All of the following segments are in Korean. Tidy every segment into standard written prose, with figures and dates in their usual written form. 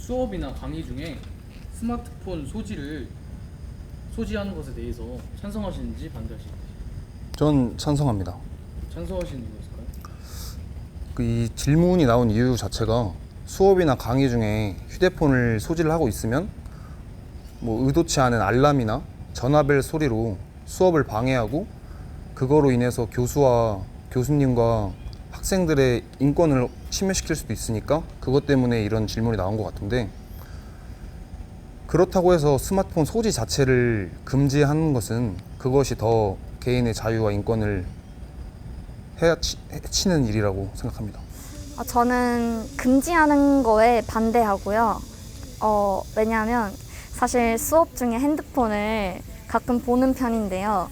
수업이나 강의 중에 스마트폰 소지하는 것에 대해서 찬성하시는지 반대하시는지. 전 찬성합니다. 찬성하시는 이유 있을까요? 이 질문이 나온 이유 자체가 수업이나 강의 중에 휴대폰을 소지를 하고 있으면 뭐 의도치 않은 알람이나 전화벨 소리로 수업을 방해하고 그거로 인해서 교수와 교수님과 학생들의 인권을 침해시킬 수도 있으니까 그것 때문에 이런 질문이 나온 것 같은데, 그렇다고 해서 스마트폰 소지 자체를 금지하는 것은 그것이 더 개인의 자유와 인권을 해치는 일이라고 생각합니다. 저는 금지하는 거에 반대하고요. 왜냐하면 사실 수업 중에 핸드폰을 가끔 보는 편인데요.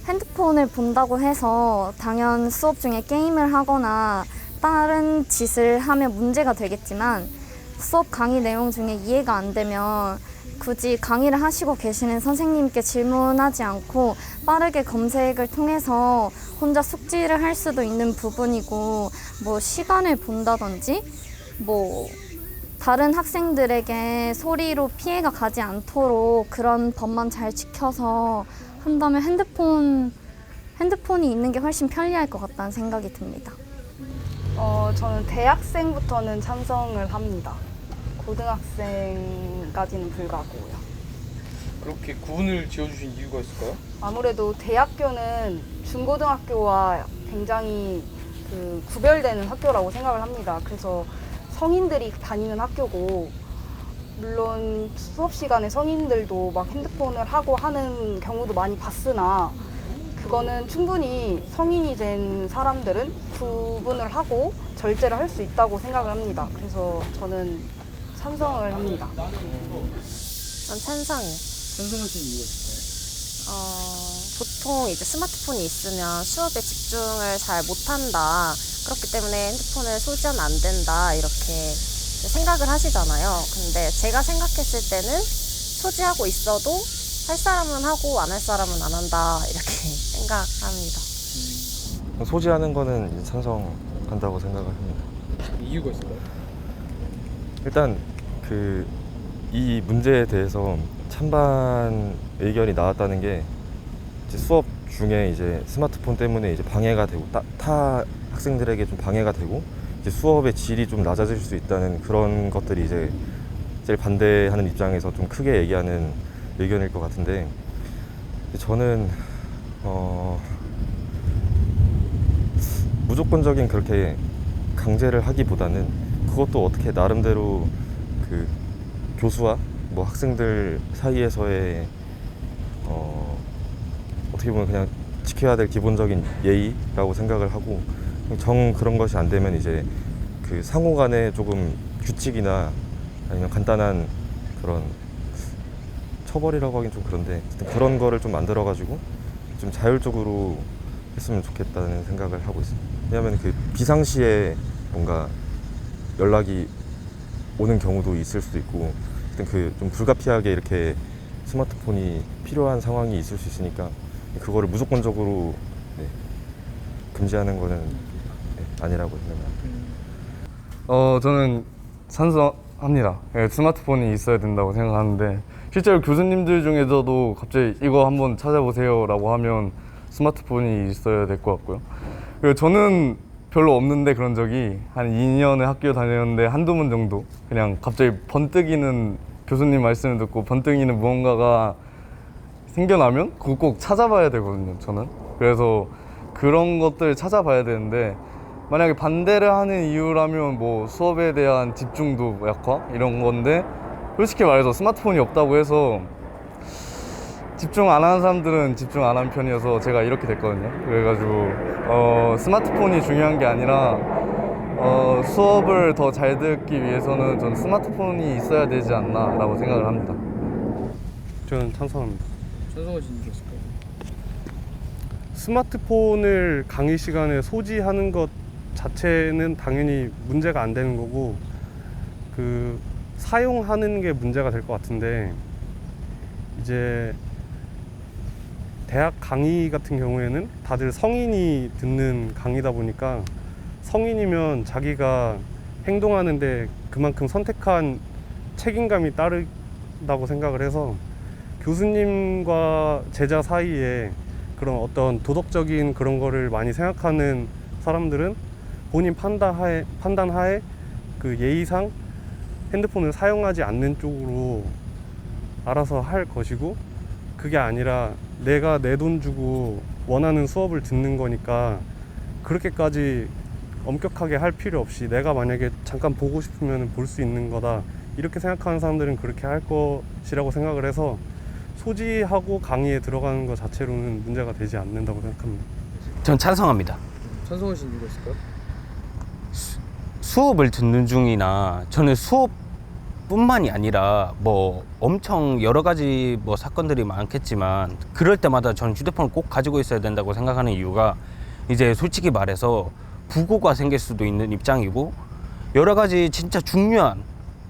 핸드폰을 본다고 해서 당연 수업 중에 게임을 하거나 다른 짓을 하면 문제가 되겠지만, 수업 강의 내용 중에 이해가 안 되면 굳이 강의를 하시고 계시는 선생님께 질문하지 않고 빠르게 검색을 통해서 혼자 숙지를 할 수도 있는 부분이고, 뭐 시간을 본다든지 뭐 다른 학생들에게 소리로 피해가 가지 않도록 그런 법만 잘 지켜서 한다면 핸드폰이 있는 게 훨씬 편리할 것 같다는 생각이 듭니다. 저는 대학생부터는 찬성을 합니다. 고등학생까지는 불가하고요. 그렇게 구분을 지어주신 이유가 있을까요? 아무래도 대학교는 중고등학교와 굉장히 구별되는 학교라고 생각을 합니다. 그래서 성인들이 다니는 학교고, 물론 수업 시간에 성인들도 막 핸드폰을 하고 하는 경우도 많이 봤으나 그거는 충분히 성인이 된 사람들은 구분을 하고 절제를 할 수 있다고 생각을 합니다. 그래서 저는 찬성을 합니다. 전 찬성이요. 찬성하시는 이유가 있을까요? 보통 이제 스마트폰이 있으면 수업에 집중을 잘 못한다. 그렇기 때문에 핸드폰을 소지하면 안 된다. 이렇게 생각을 하시잖아요. 근데 제가 생각했을 때는 소지하고 있어도 할 사람은 하고 안 할 사람은 안 한다. 이렇게 생각합니다. 소지하는 거는 이제 찬성한다고 생각을 합니다. 이유가 있을까요? 일단 이 문제에 대해서 찬반 의견이 나왔다는 게, 이제 수업 중에 이제 스마트폰 때문에 이제 방해가 되고 타 학생들에게 좀 방해가 되고 이제 수업의 질이 좀 낮아질 수 있다는 그런 것들이 이제 제일 반대하는 입장에서 좀 크게 얘기하는 의견일 것 같은데, 저는 무조건적인 그렇게 강제를 하기보다는 그것도 어떻게 나름대로 교수와 뭐 학생들 사이에서의 어떻게 보면 그냥 지켜야 될 기본적인 예의라고 생각을 하고, 그런 것이 안 되면 이제 상호 간에 조금 규칙이나 아니면 간단한 그런 처벌이라고 하긴 좀 그런데 그런 거를 좀 만들어 가지고 좀 자율적으로 했으면 좋겠다는 생각을 하고 있습니다. 왜냐하면 비상시에 뭔가 연락이 오는 경우도 있을 수도 있고, 좀 불가피하게 이렇게 스마트폰이 필요한 상황이 있을 수 있으니까 그거를 무조건적으로 금지하는 거는 아니라고 생각합니다. 저는 찬성합니다. 스마트폰이 있어야 된다고 생각하는데, 실제로 교수님들 중에서도 갑자기 이거 한번 찾아보세요라고 하면 스마트폰이 있어야 될 것 같고요. 그리고 저는 별로 없는데 그런 적이 한 2년을 학교 다녔는데 한두 번 정도 그냥 갑자기 번뜩이는, 교수님 말씀을 듣고 번뜩이는 무언가가 생겨나면 그거 꼭 찾아봐야 되거든요, 저는. 그래서 그런 것들 찾아봐야 되는데, 만약에 반대를 하는 이유라면 뭐 수업에 대한 집중도 약화 이런 건데, 솔직히 말해서 스마트폰이 없다고 해서 집중 안 하는 사람들은 집중 안 하는 편이어서 제가 이렇게 됐거든요. 그래가지고 스마트폰이 중요한 게 아니라 수업을 더 잘 듣기 위해서는 전 스마트폰이 있어야 되지 않나 라고 생각을 합니다. 저는 찬성합니다. 찬성하시는 이유가 있을까요? 스마트폰을 강의 시간에 소지하는 것 자체는 당연히 문제가 안 되는 거고, 사용하는 게 문제가 될 것 같은데, 이제 대학 강의 같은 경우에는 다들 성인이 듣는 강의다 보니까 성인이면 자기가 행동하는데 그만큼 선택한 책임감이 따른다고 생각을 해서 교수님과 제자 사이에 그런 어떤 도덕적인 그런 거를 많이 생각하는 사람들은 본인 판단하에 그 예의상 핸드폰을 사용하지 않는 쪽으로 알아서 할 것이고, 그게 아니라 내가 내 돈 주고 원하는 수업을 듣는 거니까 그렇게까지 엄격하게 할 필요 없이 내가 만약에 잠깐 보고 싶으면 볼 수 있는 거다, 이렇게 생각하는 사람들은 그렇게 할 것이라고 생각을 해서 소지하고 강의에 들어가는 것 자체로는 문제가 되지 않는다고 생각합니다. 전 찬성합니다. 찬성하신 이유가 있을까요? 수업을 듣는 중이나 저는 수업뿐만이 아니라 뭐 엄청 여러 가지 뭐 사건들이 많겠지만 그럴 때마다 저는 휴대폰을 꼭 가지고 있어야 된다고 생각하는 이유가 이제 솔직히 말해서 부고가 생길 수도 있는 입장이고 여러 가지 진짜 중요한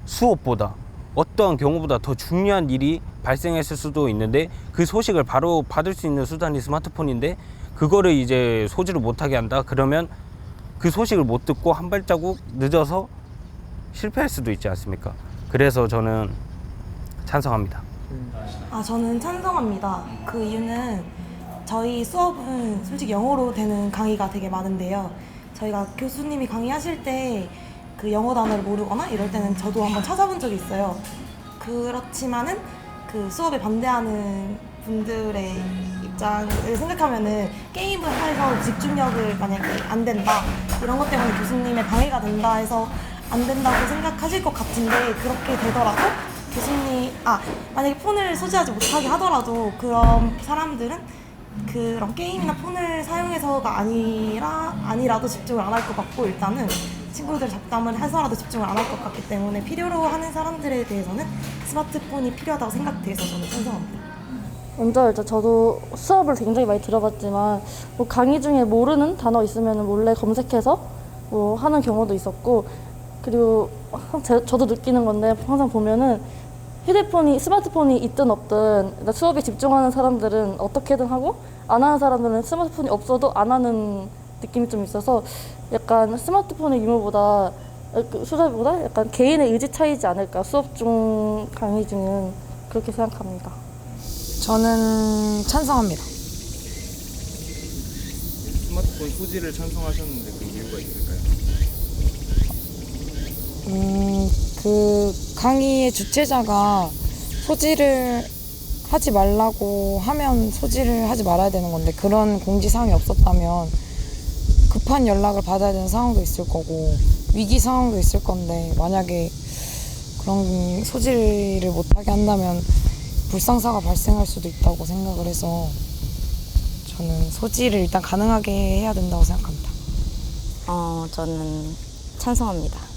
수업보다 어떠한 경우보다 더 중요한 일이 발생했을 수도 있는데 그 소식을 바로 받을 수 있는 수단이 스마트폰인데 그거를 이제 소지를 못하게 한다? 그러면 그 소식을 못 듣고 한 발자국 늦어서 실패할 수도 있지 않습니까? 그래서 저는 찬성합니다. 저는 찬성합니다. 그 이유는 저희 수업은 솔직히 영어로 되는 강의가 되게 많은데요. 저희가 교수님이 강의하실 때 그 영어 단어를 모르거나 이럴 때는 저도 한번 찾아본 적이 있어요. 그렇지만은 그 수업에 반대하는 분들의 입장을 생각하면은 게임을 해서 집중력을 만약에 안 된다 이런 것 때문에 교수님의 방해가 된다 해서 안 된다고 생각하실 것 같은데, 그렇게 되더라도 만약에 폰을 소지하지 못하게 하더라도 그런 사람들은 그런 게임이나 폰을 사용해서가 아니라도 집중을 안 할 것 같고, 일단은 친구들 잡담을 해서라도 집중을 안 할 것 같기 때문에 필요로 하는 사람들에 대해서는 스마트폰이 필요하다고 생각돼서 저는 찬성합니다. 먼저 일단 저도 수업을 굉장히 많이 들어봤지만 뭐 강의 중에 모르는 단어 있으면 몰래 검색해서 뭐 하는 경우도 있었고, 그리고 저도 느끼는 건데 항상 보면은 스마트폰이 있든 없든 수업에 집중하는 사람들은 어떻게든 하고 안 하는 사람들은 스마트폰이 없어도 안 하는 느낌이 좀 있어서 약간 스마트폰의 유무보다 수사보다 약간 개인의 의지 차이지 않을까, 수업 중 강의 중은 그렇게 생각합니다. 저는 찬성합니다. 스마트폰 소지를 찬성하셨는데 그 이유가 있을까요? 그 강의의 주최자가 소지를 하지 말라고 하면 소지를 하지 말아야 되는 건데, 그런 공지사항이 없었다면 급한 연락을 받아야 되는 상황도 있을 거고 위기 상황도 있을 건데, 만약에 그런 소지를 못하게 한다면 불상사가 발생할 수도 있다고 생각을 해서 저는 소지를 일단 가능하게 해야 된다고 생각합니다. 저는 찬성합니다.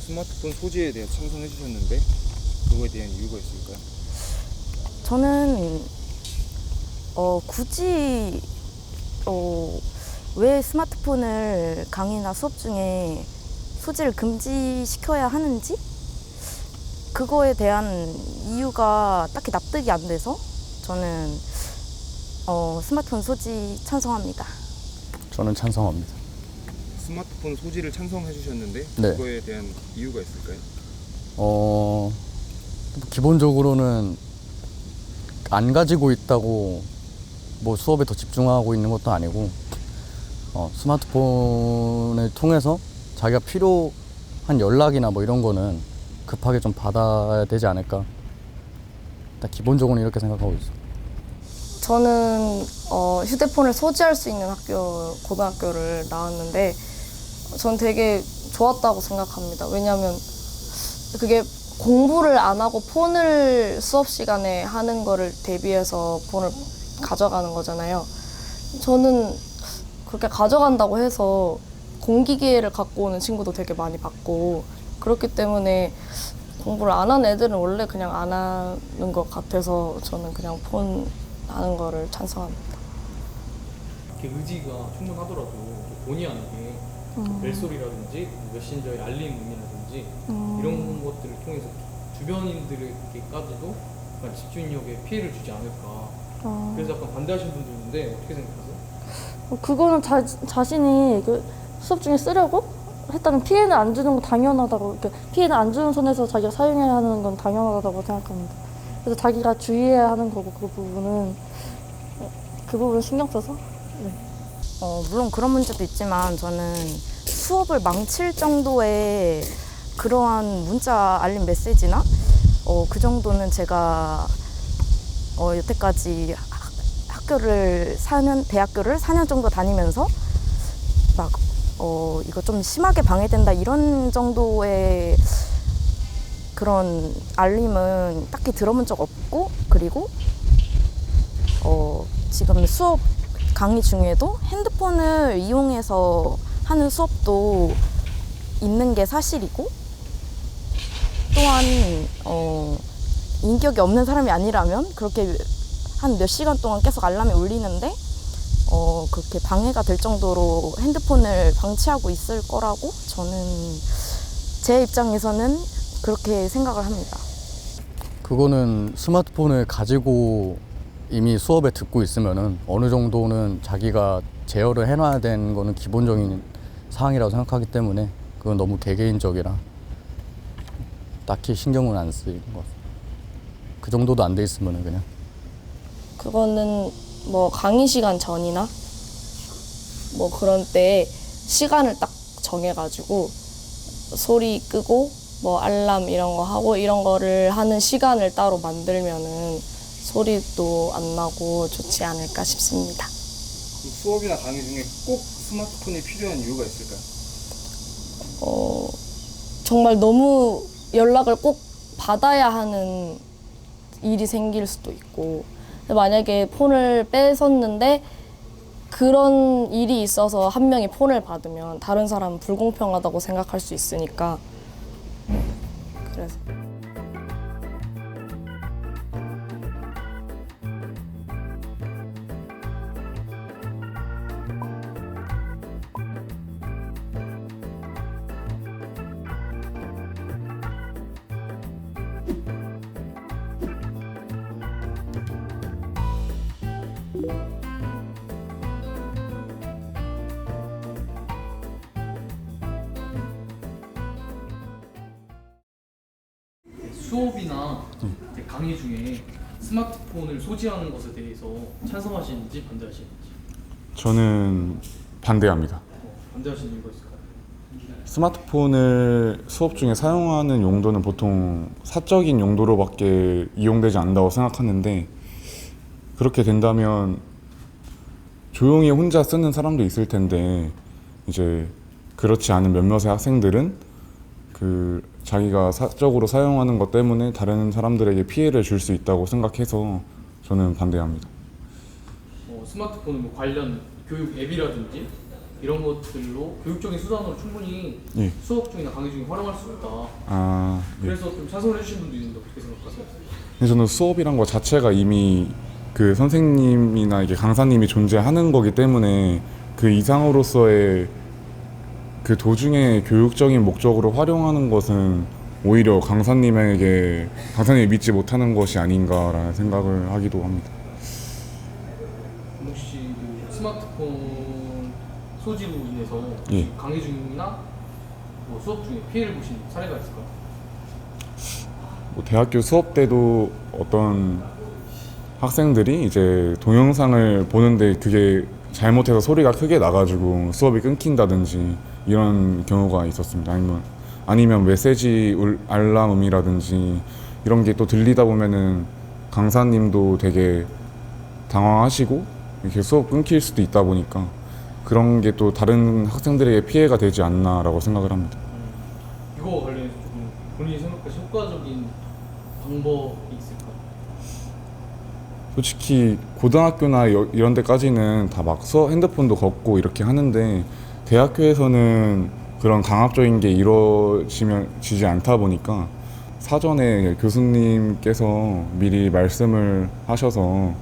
스마트폰 소지에 대해 찬성해 주셨는데 그거에 대한 이유가 있을까요? 저는 굳이 왜 스마트폰을 강의나 수업 중에 소지를 금지시켜야 하는지 그거에 대한 이유가 딱히 납득이 안 돼서 저는 스마트폰 소지 찬성합니다. 저는 찬성합니다. 스마트폰 소지를 찬성해 주셨는데 네. 그거에 대한 이유가 있을까요? 기본적으로는 안 가지고 있다고 뭐 수업에 더 집중하고 있는 것도 아니고 스마트폰을 통해서 자기가 필요한 연락이나 뭐 이런 거는 급하게 좀 받아야 되지 않을까, 일단 기본적으로는 이렇게 생각하고 있어요. 저는 휴대폰을 소지할 수 있는 고등학교를 나왔는데 전 되게 좋았다고 생각합니다. 왜냐하면 그게 공부를 안 하고 폰을 수업 시간에 하는 거를 대비해서 폰을 가져가는 거잖아요. 저는 그렇게 가져간다고 해서 공기계를 갖고 오는 친구도 되게 많이 봤고, 그렇기 때문에 공부를 안 하는 애들은 원래 그냥 안 하는 것 같아서 저는 그냥 폰 하는 거를 찬성합니다. 이렇게 의지가 충분하더라도 본의 아니게 벨소리라든지 메신저의 알림음이라든지 이런 것들을 통해서 주변인들에게까지도 약간 집중력에 피해를 주지 않을까. 그래서 약간 반대하시는 분도 있는데 어떻게 생각하세요? 그거는 자신이 그 수업 중에 쓰려고 했다면 피해는 안 주는 건 당연하다고, 그러니까 피해는 안 주는 선에서 자기가 사용해야 하는 건 당연하다고 생각합니다. 그래서 자기가 주의해야 하는 거고, 그 부분 신경 써서. 네. 물론 그런 문제도 있지만 저는 수업을 망칠 정도의 그러한 문자 알림 메시지나 그 정도는 제가 여태까지 대학교를 4년 정도 다니면서 막 이거 좀 심하게 방해된다 이런 정도의 그런 알림은 딱히 들어본 적 없고, 그리고 지금 수업 강의 중에도 핸드폰을 이용해서 하는 수업도 있는 게 사실이고, 또한 인격이 없는 사람이 아니라면 그렇게 한 몇 시간 동안 계속 알람이 울리는데 그렇게 방해가 될 정도로 핸드폰을 방치하고 있을 거라고 저는 제 입장에서는 그렇게 생각을 합니다. 그거는 스마트폰을 가지고 이미 수업에 듣고 있으면은 어느 정도는 자기가 제어를 해놔야 되는 거는 기본적인 사항이라고 생각하기 때문에 그건 너무 개개인적이라 딱히 신경은 안 쓰이는 것 같아요. 그 정도도 안 돼 있으면은 그냥. 그거는 뭐 강의 시간 전이나 뭐 그런 때에 시간을 딱 정해가지고 소리 끄고 뭐 알람 이런 거 하고 이런 거를 하는 시간을 따로 만들면은 소리도 안 나고 좋지 않을까 싶습니다. 수업이나 강의 중에 꼭 스마트폰이 필요한 이유가 있을까요? 정말 너무 연락을 꼭 받아야 하는 일이 생길 수도 있고, 만약에 폰을 뺏었는데 그런 일이 있어서 한 명이 폰을 받으면 다른 사람은 불공평하다고 생각할 수 있으니까. 그래서 수업이나 강의 중에 스마트폰을 소지하는 것에 대해서 찬성하시는지 반대하시는지? 저는 반대합니다. 반대하시는 이유가 있을까요? 스마트폰을 수업 중에 사용하는 용도는 보통 사적인 용도로밖에 이용되지 않는다고 생각하는데, 그렇게 된다면 조용히 혼자 쓰는 사람도 있을 텐데, 이제 그렇지 않은 몇몇의 학생들은 자기가 사적으로 사용하는 것 때문에 다른 사람들에게 피해를 줄 수 있다고 생각해서 저는 반대합니다. 스마트폰 뭐 관련 교육 앱이라든지 이런 것들로 교육적인 수단으로 충분히 예. 수업 중이나 강의 중에 활용할 수 있다. 예. 그래서 좀 찬성을 해주신 분도 있는데 어떻게 생각하세요? 근데 저는 수업이란 것 자체가 이미 그 선생님이나 이게 강사님이 존재하는 거기 때문에 그 이상으로서의 그 도중에 교육적인 목적으로 활용하는 것은 오히려 강사님이 믿지 못하는 것이 아닌가라는 생각을 하기도 합니다. 혹시 스마트폰 소지로 인해서 예. 강의 중이나 뭐 수업 중에 피해를 보신 사례가 있을까요? 뭐 대학교 수업 때도 어떤 학생들이 이제 동영상을 보는데 그게 잘못해서 소리가 크게 나가지고 수업이 끊긴다든지 이런 경우가 있었습니다. 아니면 메시지 알람음이라든지 이런 게 또 들리다 보면은 강사님도 되게 당황하시고 이렇게 수업 끊길 수도 있다 보니까 그런 게 또 다른 학생들에게 피해가 되지 않나라고 생각을 합니다. 이거 관련해서 조금 본인이 생각하신 효과적인 방법이 있을까요? 솔직히 고등학교나 이런 데까지는 다 막 핸드폰도 걷고 이렇게 하는데, 대학교에서는 그런 강압적인 게 이루어지지 않다 보니까 사전에 교수님께서 미리 말씀을 하셔서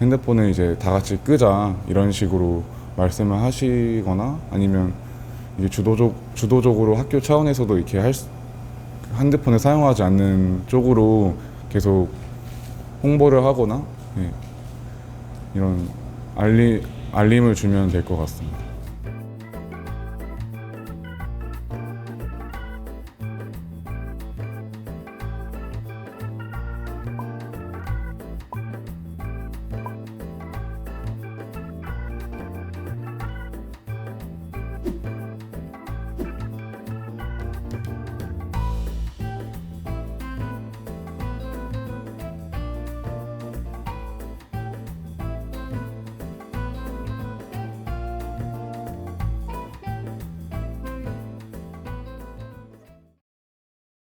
핸드폰을 이제 다 같이 끄자 이런 식으로 말씀을 하시거나, 아니면 이게 주도적으로 학교 차원에서도 이렇게 핸드폰을 사용하지 않는 쪽으로 계속 홍보를 하거나 이런 알림을 주면 될 것 같습니다.